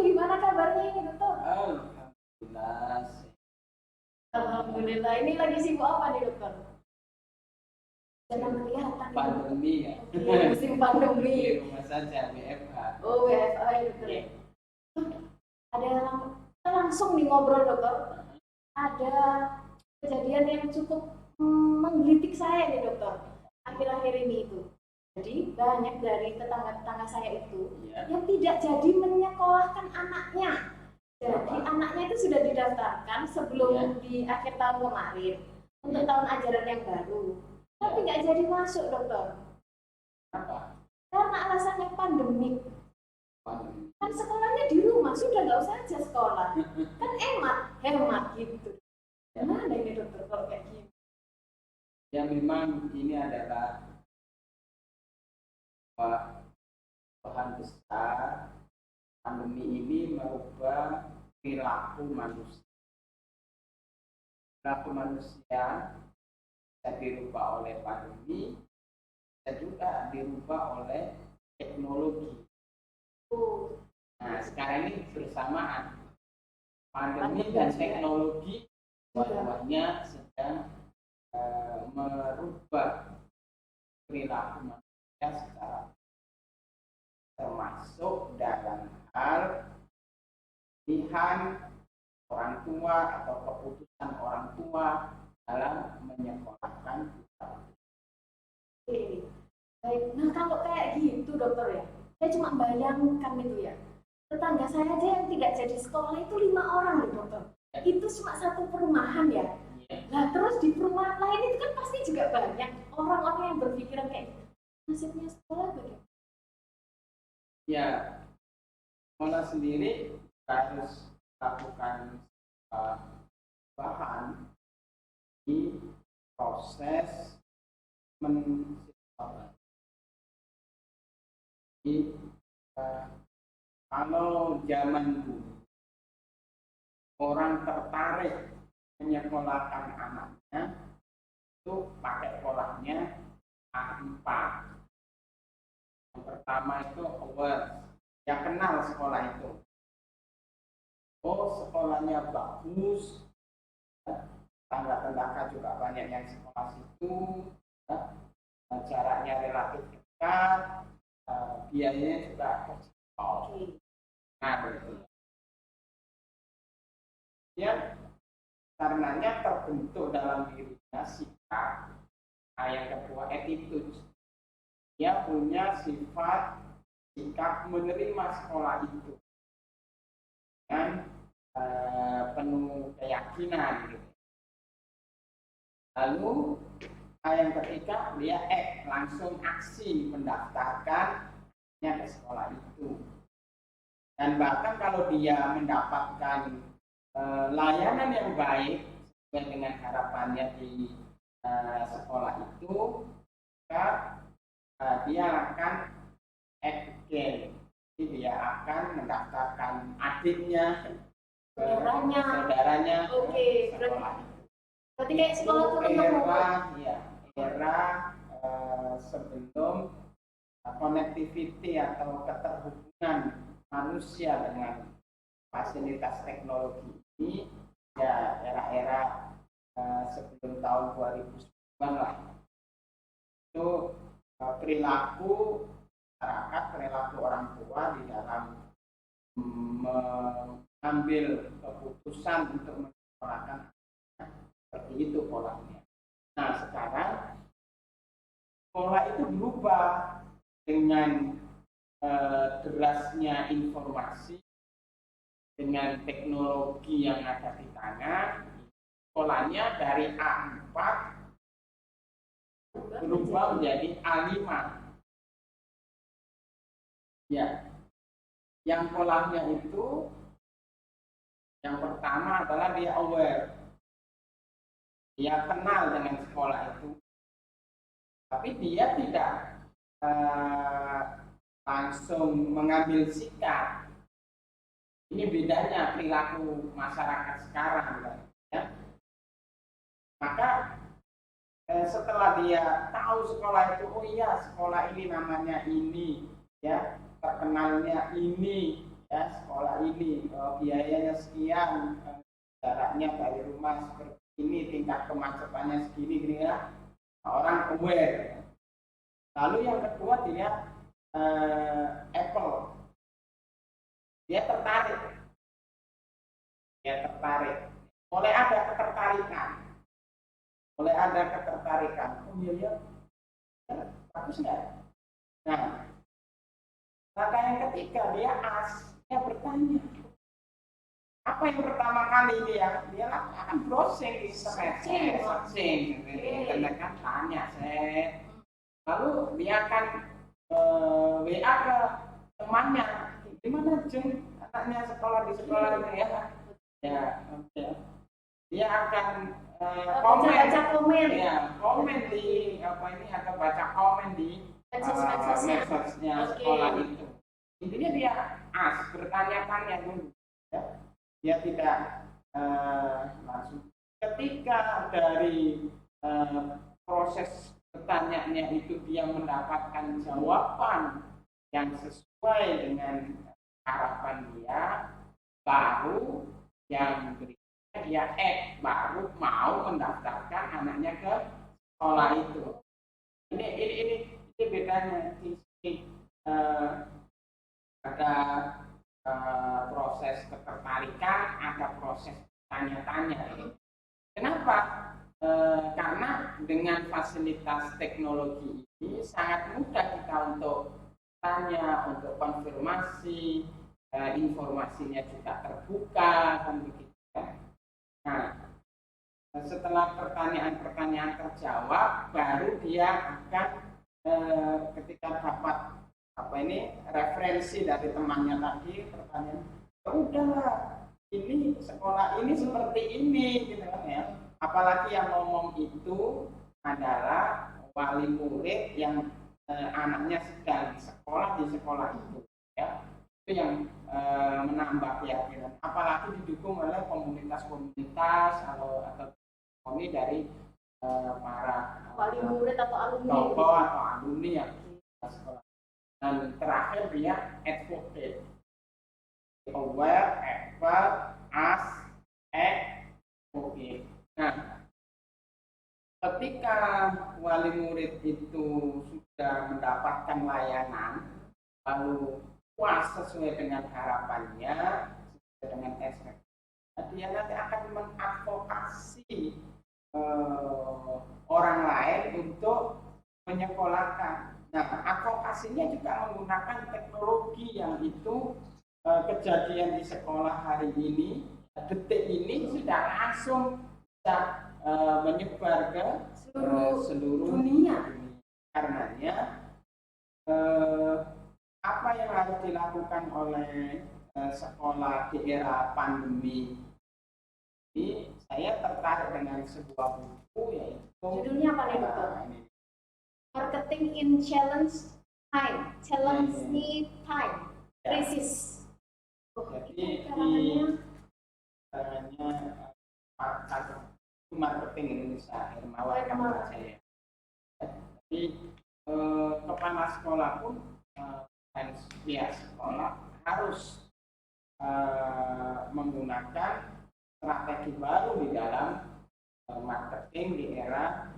gimana kabarnya ini dokter? Alhamdulillah. Alhamdulillah. Ini lagi sibuk apa nih dokter? Jangan kelihatan. Pandemi ya. Musim pandemi. Di rumah saja WFH. Oh WFH ya dokter. Ada langsung nih ngobrol dokter. Ada kejadian yang cukup menggelitik saya nih dokter. Akhir-akhir ini itu. Jadi banyak dari tetangga-tetangga saya itu yang tidak jadi menyekolahkan anaknya. Jadi anaknya itu sudah didaftarkan sebelum di akhir tahun kemarin untuk tahun ajaran yang baru. Tapi nggak jadi masuk dokter. Apa? Karena alasannya pandemik. Kan sekolahnya di rumah, sudah nggak usah aja sekolah. Kan hemat gitu. Gimana ini dokter kalau kayak gini? Ya memang ini adalah bahan besar. Pandemi ini merubah perilaku manusia. Perilaku manusia bisa dirubah oleh pandemi, bisa juga dirubah oleh teknologi. Nah, sekarang ini bersamaan pandemi dan teknologi dua-duanya sedang merubah perilaku manusia secara termasuk dalam hal pilihan orang tua atau keputusan orang tua dalam menyekolahkan kita. Baik, nah kalau kayak gitu dokter ya, saya cuma bayangkan itu ya. Tetangga saya aja yang tidak jadi sekolah itu 5 orang loh dokter. Itu cuma satu perumahan ya. Nah terus di perumahan lain itu kan pasti juga banyak orang-orang yang berpikiran kayak gitu. Nasibnya sekolah bagaimana? Ya, sekolah sendiri harus lakukan bahan di proses kalau zaman dulu orang tertarik menyekolahkan anaknya itu pakai polanya A4. Yang pertama itu aware, yang kenal sekolah itu. Oh, sekolahnya bagus, tangga-tangga juga banyak yang sekolah situ, jaraknya relatif dekat, biayanya juga kecil. Nah, begitu. Ya, karenanya terbentuk dalam dirinya sikap. Yang kedua, attitude. Dia punya sifat sikap menerima sekolah itu dengan penuh keyakinan gitu. Lalu yang ketiga dia langsung aksi mendaftarkannya ke sekolah itu. Dan bahkan kalau dia mendapatkan layanan yang baik sesuai dengan harapannya di sekolah itu, maka dia akan again. Jadi dia akan mendaftarkan adiknya, saudaranya ke sekolah itu. Berarti kayak sekolah era sebelum connectivity atau keterhubungan manusia dengan fasilitas teknologi ini, ya era-era sebelum tahun 2009 lah. Itu perilaku masyarakat, perilaku orang tua di dalam mengambil keputusan untuk menyekolahkan seperti itu polanya. Nah sekarang pola itu berubah dengan derasnya informasi, dengan teknologi yang ada di tangan. Polanya dari A4 berubah menjadi A5. Ya, yang polanya itu yang pertama adalah dia aware, dia kenal dengan sekolah itu, tapi dia tidak langsung mengambil sikap. Ini bedanya perilaku masyarakat sekarang, ya. Maka setelah dia tahu sekolah itu, oh iya sekolah ini namanya ini, ya terkenalnya ini, ya sekolah ini biayanya sekian, jaraknya dari rumah seperti ini, tingkat kemacetannya segini, gini ya, orang aware. Lalu yang kedua dia Apple, dia tertarik, mulai ada ketertarikan, oh iya ya, bagus nggak? Nah, langkah yang ketiga dia bertanya. Apa yang pertama kali dia akan browsing di internet, searching, internet kan tanya saya. Lalu dia akan WA ke temannya, gimana Jeng anaknya sekolah di sekolah ini ya, dia akan komen di apa ini, atau baca komen di medsosnya sekolah itu. Intinya dia bertanya-tanya dulu, ya. Dia tidak langsung. Ketika dari proses bertanyanya itu dia mendapatkan jawaban yang sesuai dengan harapan dia, baru yang berikutnya dia baru mau mendaftarkan anaknya ke sekolah itu. Ini bedanya. Di sini ada proses ketertarikan, ada proses tanya-tanya. Kenapa? Karena dengan fasilitas teknologi ini sangat mudah kita untuk tanya, untuk konfirmasi, informasinya juga terbuka, kan begitu. Nah, setelah pertanyaan-pertanyaan terjawab, baru dia akan ketika dapat referensi dari temannya tadi, pertanyaan, udahlah, ini sekolah ini seperti ini, gitu kan ya. Apalagi yang ngomong itu adalah wali murid yang anaknya sedang sekolah di sekolah itu, ya. Itu yang menambah keyakinan. Apalagi didukung oleh komunitas-komunitas atau kami dari para wali murid atau alumni, atau alumni yang di sekolah. Dan terakhir dia advocate, aware, expert, ask, advocate. Nah, ketika wali murid itu sudah mendapatkan layanan, lalu puas sesuai dengan harapannya, sesuai dengan ekspektasi, dia nanti akan mengadvokasi orang lain untuk menyekolahkan. Nah, advokasinya juga menggunakan teknologi yang itu kejadian di sekolah hari ini, detik ini sudah langsung bisa menyebar ke seluruh dunia. Karenanya apa yang harus dilakukan oleh sekolah di era pandemi ini, saya tertarik dengan sebuah buku, yaitu judulnya apa nih, Dokter? Marketing in Challenge Time, Crisis. Jadi di marketing Indonesia, Hermawan saya. Jadi kepala sekolah pun dan pihak sekolah harus menggunakan strategi baru di dalam marketing di era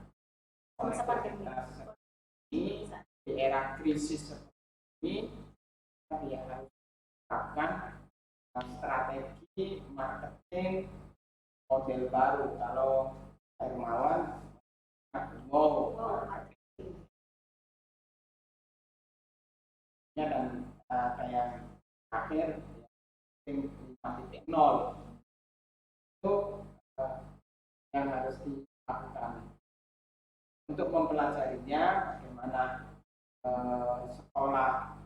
di era krisis seperti ini. Dia harus menerapkan strategi marketing model baru. Kalau Hermawan marketing dan kayak akhir 5.0 itu yang harus dilakukan. Untuk mempelajarinya, bagaimana sekolah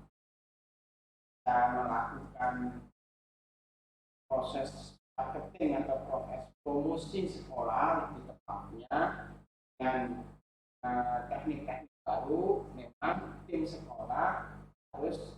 bisa melakukan proses marketing atau proses promosi sekolah lebih tepatnya dengan teknik-teknik baru, memang tim sekolah harus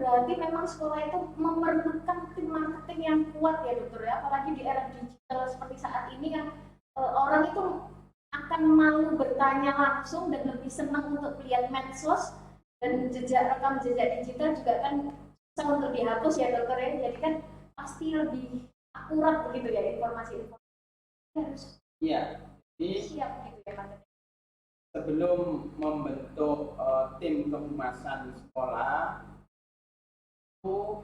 berarti memang sekolah itu memerlukan tim marketing yang kuat ya, Dokter ya, apalagi di era digital seperti saat ini kan orang itu akan malu bertanya langsung dan lebih senang untuk lihat medsos, dan rekam jejak digital juga kan susah untuk dihapus ya dokter ya, jadi kan pasti lebih akurat begitu ya informasi harus jadi siap gitu ya Pak. Sebelum membentuk tim kehumasan sekolah itu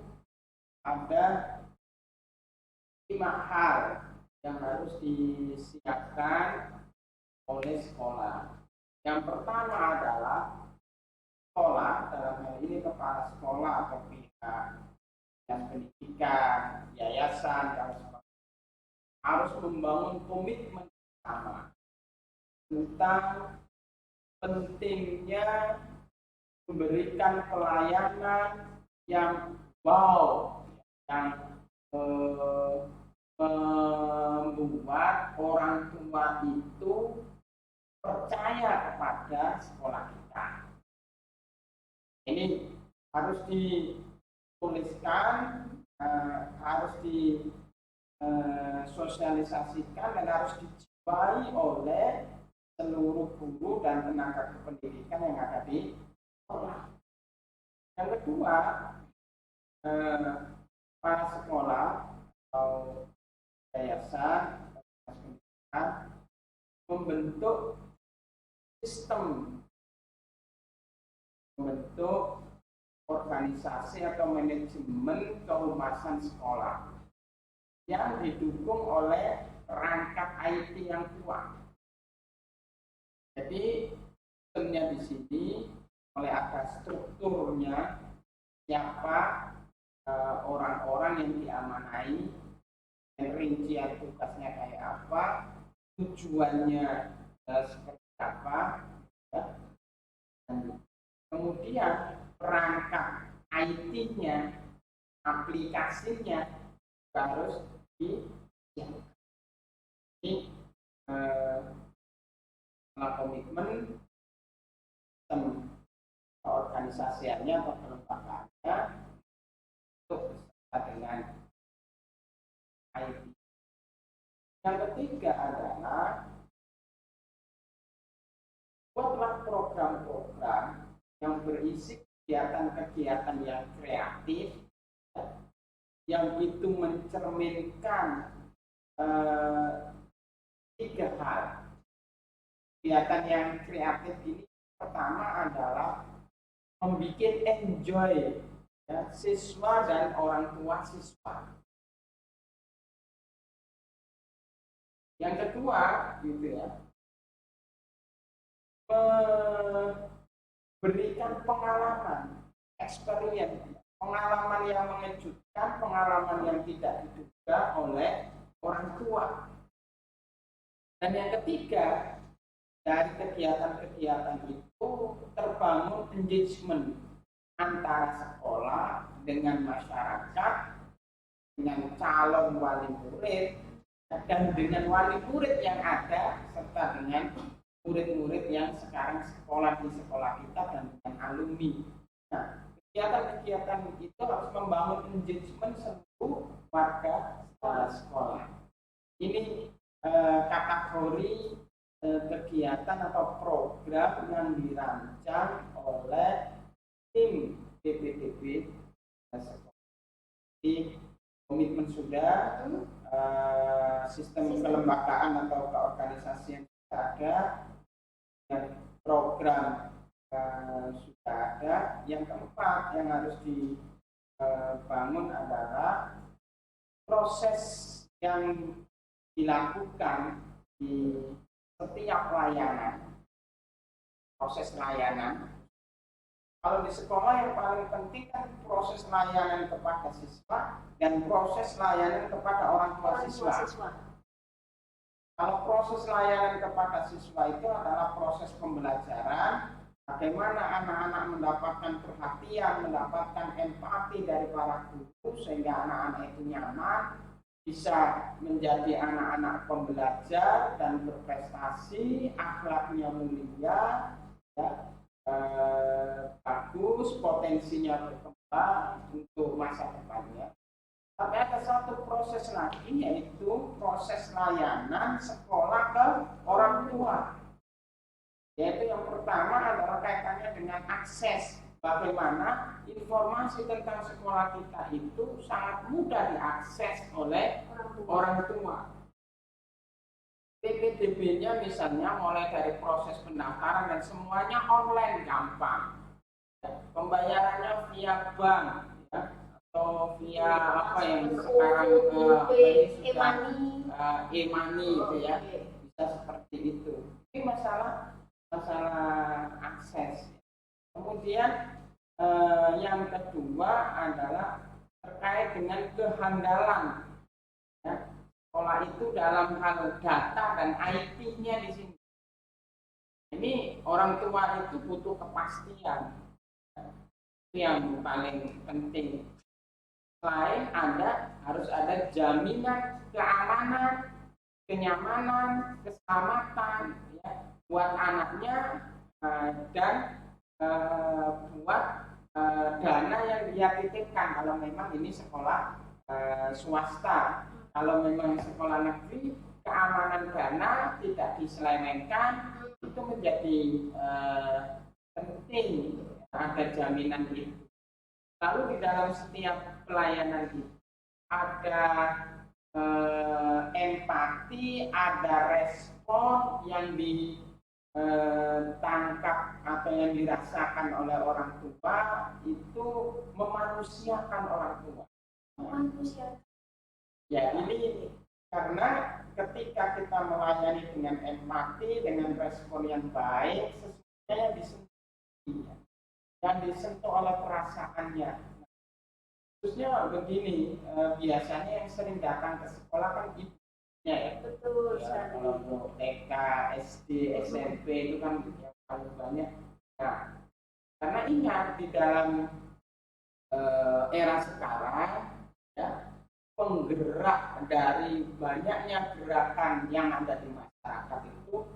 ada 5 hal yang harus disiapkan oleh sekolah. Yang pertama adalah sekolah, dalam hal ini kepala sekolah atau pihak pendidikan, yayasan, harus membangun komitmen bersama tentang pentingnya memberikan pelayanan yang wow, yang membuat orang tua itu percaya kepada sekolah kita. Ini harus dituliskan, harus disosialisasikan dan harus dijiwai oleh seluruh guru dan tenaga kependidikan yang ada di sekolah. Yang kedua, para sekolah atau yayasan pendidikan membentuk sistem, membentuk organisasi atau manajemen kehumasan sekolah yang didukung oleh perangkat IT yang kuat. Jadi sistemnya di sini oleh ada strukturnya, siapa orang-orang yang diamanai, rincian tugasnya kayak apa, tujuannya seperti apa, ya. Dan kemudian perangkat IT-nya, aplikasinya harus disiapkan. Ini komitmen sistem organisasiannya atau kelembagaannya untuk beserta dengan IT. Yang ketiga adalah buatlah program-program yang berisi kegiatan-kegiatan yang kreatif, yang itu mencerminkan 3 hal. Kegiatan yang kreatif ini pertama adalah membuat enjoy ya, siswa dan orang tua siswa. Yang kedua, gitu ya, memberikan pengalaman, experience, pengalaman yang mengejutkan, pengalaman yang tidak diduga oleh orang tua. Dan yang ketiga, dari kegiatan-kegiatan itu terbangun engagement antara sekolah dengan masyarakat, dengan calon wali murid, dan dengan wali murid yang ada, serta dengan murid-murid yang sekarang sekolah di sekolah kita dan dengan alumni. Nah, kegiatan-kegiatan itu harus membangun engagement seluruh warga sekolah. Ini kategori kegiatan atau program yang dirancang oleh tim PPDB di komitmen sudah, sistem kelembagaan atau keorganisasian sudah ada, dan program sudah ada. Yang keempat yang harus dibangun adalah proses yang dilakukan di setiap layanan, proses layanan. Kalau di sekolah yang paling penting kan proses layanan kepada siswa dan proses layanan kepada orang tua siswa. Kalau proses layanan kepada siswa itu adalah proses pembelajaran, bagaimana anak-anak mendapatkan perhatian, mendapatkan empati dari para guru sehingga anak-anak itu nyaman, bisa menjadi anak-anak pembelajar dan berprestasi, akhlaknya mulia, ya, bagus, potensinya berkembang untuk masa depannya. Tapi ada satu proses lagi, yaitu proses layanan sekolah ke orang tua. Yaitu yang pertama adalah kaitannya dengan akses. Bagaimana informasi tentang sekolah kita itu sangat mudah diakses oleh orang tua. PPDB-nya misalnya mulai dari proses pendaftaran dan semuanya online gampang. Pembayarannya via bank, ya, atau via apa yang sekarang e-money itu ya, bisa seperti itu. Ini masalah akses. Kemudian yang kedua adalah terkait dengan kehandalan, ya. Sekolah itu dalam hal data dan IT-nya di sini. Ini orang tua itu butuh kepastian, itu yang paling penting. Selain harus ada jaminan keamanan, kenyamanan, keselamatan, ya, buat anaknya dan buat dana yang dia titipkan kalau memang ini sekolah swasta. Kalau memang sekolah negeri, keamanan dana tidak diselewengkan, itu menjadi penting, ada jaminan itu. Lalu di dalam setiap pelayanan itu ada empati, ada respon yang ditangkap atau yang dirasakan oleh orang tua, itu memanusiakan orang tua. Ya, ini karena ketika kita melayani dengan empati, dengan respon yang baik, sesuatu yang disentuh dan disentuh oleh perasaannya. Khususnya begini, biasanya yang sering datang ke sekolah kan ibunya ya. Betul. Ya, kalau untuk TK, SD, SMP itu kan yang paling banyak. Nah, karena ingat di dalam era sekarang, ya, penggerak dari banyaknya gerakan yang ada di masyarakat itu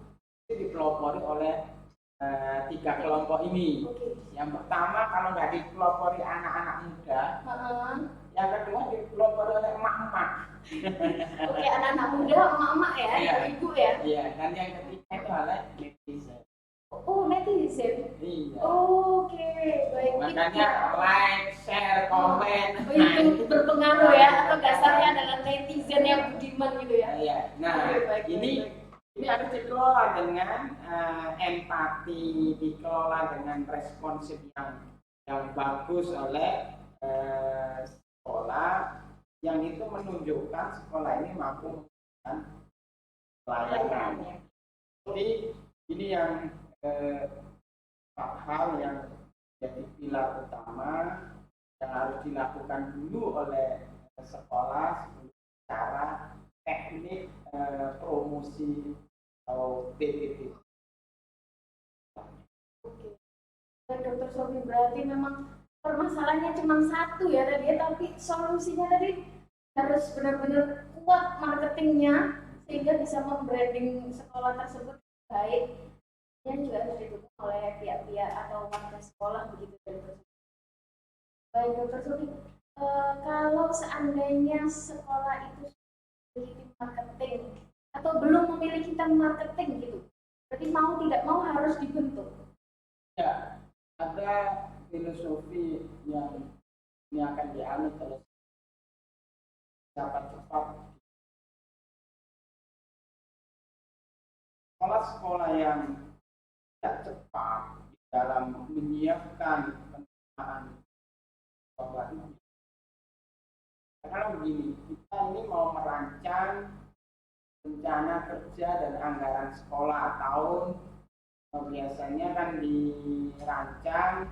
dipelopori oleh 3 kelompok ini. Yang pertama, kalau nggak dipelopori anak-anak muda, yang kedua dipelopori oleh emak-emak. Oke, anak-anak muda, emak-emak ya, Iya. ibu ya. Iya, dan yang ketiga itu adalah netizen. Oh, netizen. Iya. Oke, baik. Makanya like, share, komen. Itu berpengaruh ya, atau dasarnya adalah netizen yang budiman gitu ya. Iya. Nah, baik. Ini harus dikelola dengan empati, dikelola dengan responsif yang bagus oleh sekolah, yang itu menunjukkan sekolah ini mampu memberikan pelayanan. Jadi ini yang hal yang jadi pilar utama yang harus dilakukan dulu oleh sekolah sebelum cara teknik promosi atau PPP. Oke. Dokter Sofi, berarti memang permasalahannya cuma satu ya tadi ya, tapi solusinya tadi harus benar-benar kuat marketingnya sehingga bisa membranding sekolah tersebut baik. Yang juga harus didukung oleh pihak-pihak atau warga sekolah begitu dan baik. Dokter Sofi, kalau seandainya sekolah itu memiliki marketing atau belum memiliki tim marketing gitu, berarti mau tidak mau harus dibentuk. Ya, ada filosofi yang ini akan dianut oleh cepat. Sekolah-sekolah yang tidak cepat di dalam menyiapkan penerimaan sekolah ini. Karena begini, kita ini mau merancang rencana kerja dan anggaran sekolah tahun, biasanya kan dirancang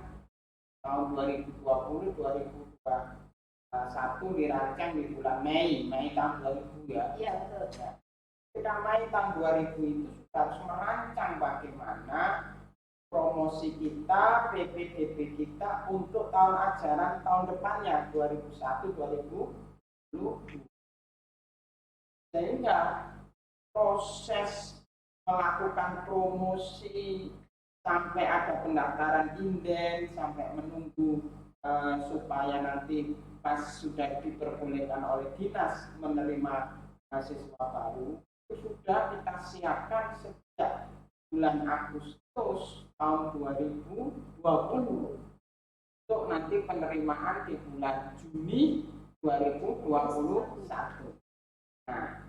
tahun 2020, 2021 dirancang di bulan Mei tahun 2000 ya. Iya, betul. Kita Mei tahun 2000 itu sudah harus merancang bagaimana promosi kita, PPDB kita untuk tahun ajaran tahun depannya 2001-2022. Sehingga proses melakukan promosi sampai ada pendaftaran inden, sampai menunggu supaya nanti pas sudah diperbolehkan oleh dinas menerima mahasiswa baru, itu sudah kita siapkan sejak bulan Agustus tahun 2020 untuk nanti penerimaan di bulan Juni 2021. Nah,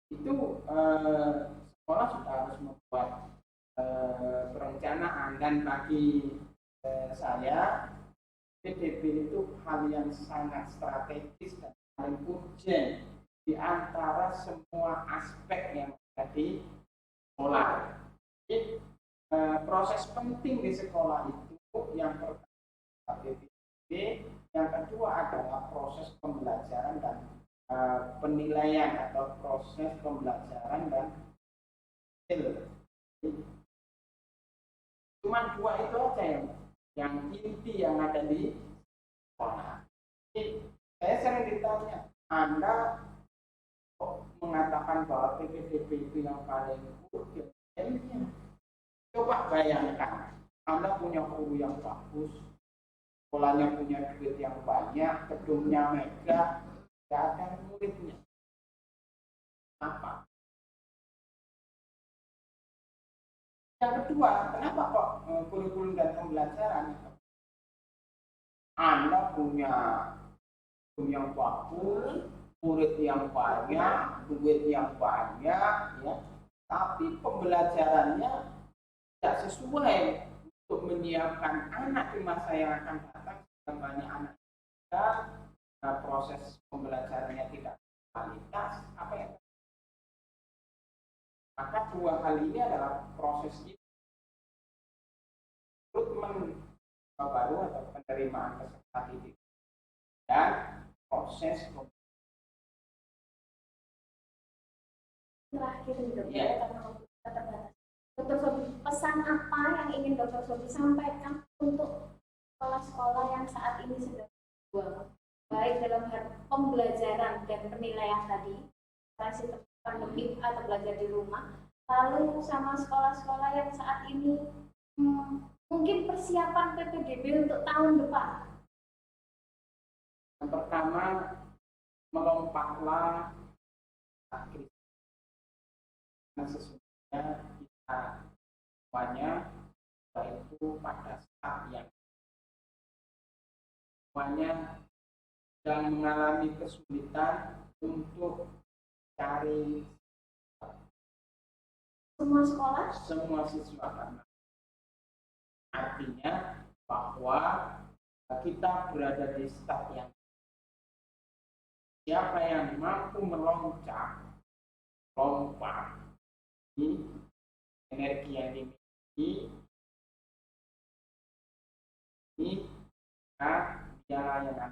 itu sekolah sudah harus membuat perencanaan, dan bagi saya PDB itu hal yang sangat strategis dan paling urgent di antara semua aspek yang ada di sekolah. Jadi, proses penting di sekolah itu yang pertama PDB, yang kedua adalah proses pembelajaran dan penilaian atau proses pembelajaran dan hasil. Cuma dua itu aja yang inti yang ada di sekolah. Jadi, saya sering ditanya, Anda kok mengatakan bahwa PPDB itu yang paling urgent? Coba bayangkan, Anda punya guru yang bagus, sekolahnya punya duit yang banyak, gedungnya megah, tidak ada muridnya. Apa? Yang kedua, kenapa kok kurikulum dan pembelajaran? Anda punya guru yang bagus, murid yang banyak, duit yang banyak, ya, tapi pembelajarannya tidak sesuai untuk menyiapkan anak di masa yang akan datang. Banyak anak kita, proses pembelajarannya tidak kualitas, apa yang maka dua hal ini adalah proses rekrutmen baru atau penerimaan peserta didik dan proses terakhir karena waktu kita terbatas. Dr. Sobi, pesan apa yang ingin Dr. Sobi sampaikan untuk sekolah-sekolah yang saat ini sedang berjuang, baik dalam hal pembelajaran dan penilaian tadi, masih pandemi atau belajar di rumah, lalu sama sekolah-sekolah yang saat ini mungkin persiapan PPDB untuk tahun depan? Yang pertama, melompatlah krisis. Nah, sesungguhnya kita semuanya itu pada saat yang semuanya sedang mengalami kesulitan untuk cari semua sekolah, semua siswa, karena artinya bahwa kita berada di start yang siapa yang mampu melompat di energi yang dimiliki ini dia yang akan.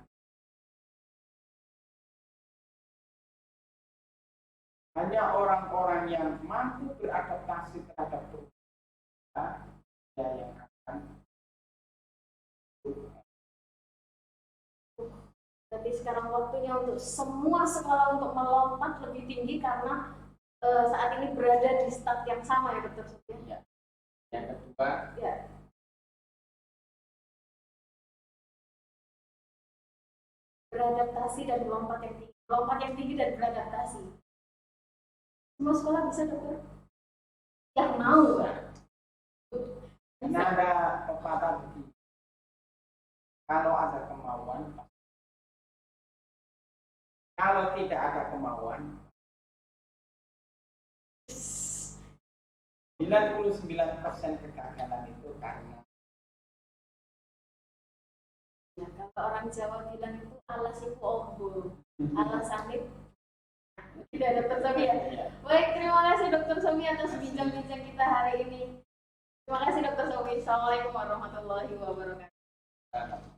Hanya orang-orang yang mampu beradaptasi terhadap perubahan yang akan. Jadi sekarang waktunya untuk semua sekolah untuk melompat lebih tinggi karena saat ini berada di start yang sama ya Dr. Sobi. Ya. Yang kedua, ya, beradaptasi dan melompat yang tinggi dan beradaptasi. Semua sekolah bisa Dokter? Yang mau ya. Ini ada pepatah begini. Kalau ada kemauan, kalau tidak ada kemauan, 99% kegagalan itu karena ya, kalau orang Jawa bilang itu alas itu ombo, alas sanit tidak Dr. Sobi ya. Baik, terima kasih Dr. Sobi atas bincang-bincang kita hari ini. Terima kasih Dr. Sobi. Assalamualaikum warahmatullahi wabarakatuh.